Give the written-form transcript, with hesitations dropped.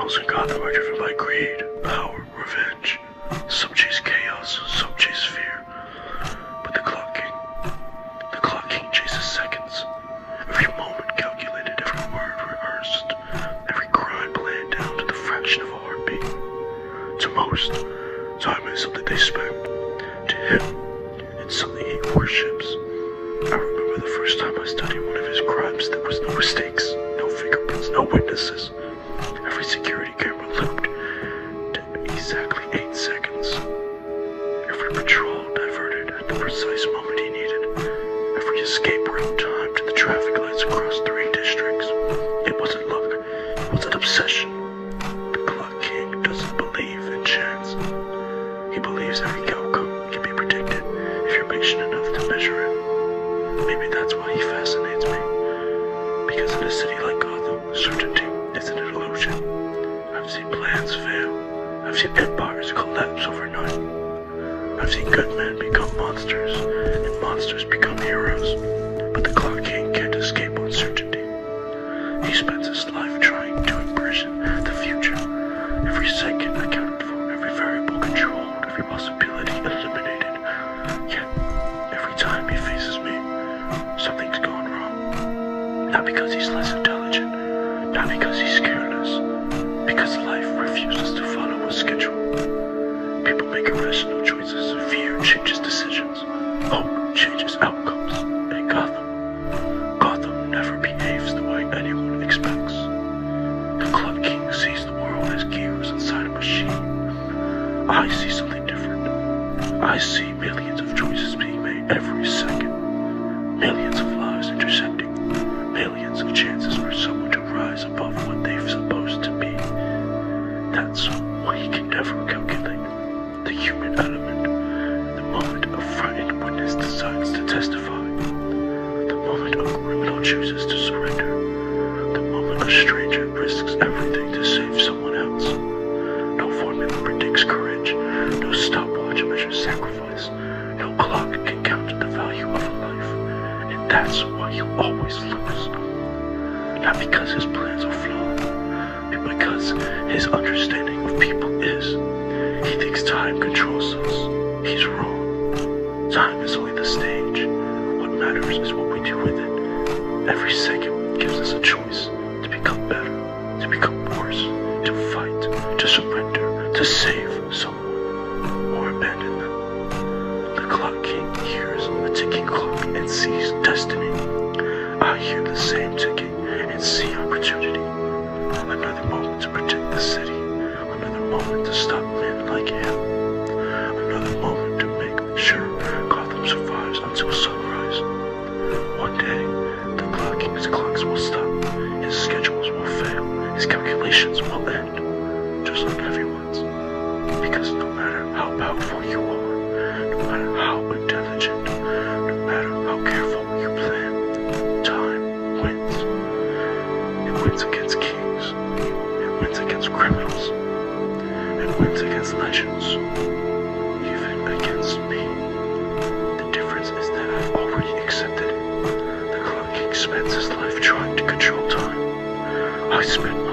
criminals in Gotham are driven by greed, power, revenge. Some chase chaos, some chase fear. But the Clock King chases seconds. Every moment calculated, every word rehearsed, every crime planned down to the fraction of a heartbeat. To most, time is something they spend. To him, it's something he worships. I remember the first time I studied one of his crimes. There was no mistakes, no fingerprints, no witnesses. Every security camera looped to exactly 8 seconds. Every patrol diverted at the precise moment he needed. Every escape route timed to the traffic lights across 3 districts. It wasn't luck, it was an obsession. The Clock King doesn't believe in chance. He believes every outcome can be predicted if you're patient enough to measure it. Maybe that's why he fascinates me. Because in a city like Gotham, certainty is an illusion. I've seen plans fail. I've seen empires collapse overnight. I've seen good men become monsters, and monsters become heroes. But the Clock King can't escape uncertainty. He spends his life trying to imprison the future. Every second accounted for, every variable controlled, every possibility eliminated. Yet, every time he faces me, something's gone wrong. Not because he's less intelligent, not because he's careless, because life refuses to follow a schedule. People make irrational choices, fear changes decisions, hope changes outcomes. And Gotham never behaves the way anyone expects. The Clock King sees the world as gears inside a machine. I see something different. I see millions of choices being made every second, millions of lives intersecting, millions of chances for someone to rise above what they're supposed to be. That's what he can never calculate. The human element. The moment a frightened witness decides to testify. The moment a criminal chooses to surrender. The moment a stranger risks everything to save someone else. No formula predicts courage. No stopwatch measures sacrifice. No clock can count the value of a life. And that's why he'll always lose. Not because his plans are flawed, but because his understanding of people is. He thinks time controls us. He's wrong. Time is only the stage. What matters is what we do with it. Every second gives us a choice to become better, to become worse, to fight, to surrender, to save someone, or abandon them. The Clock King hears a ticking clock and sees destiny. I hear the same ticking and see opportunity. Another moment to protect the city. Another moment to stop men like him. Another moment to make sure Gotham survives until sunrise. One day, the Clock King's clocks will stop. His schedules will fail. His calculations will end. Just like everyone's. Because no matter how powerful you are, no matter how intelligent, no matter how careful you plan, time wins. It wins against kings. It wins against criminals. It wins against legends. Even against me. The difference is that I've already accepted it. The Clock King spends his life trying to control time. I spend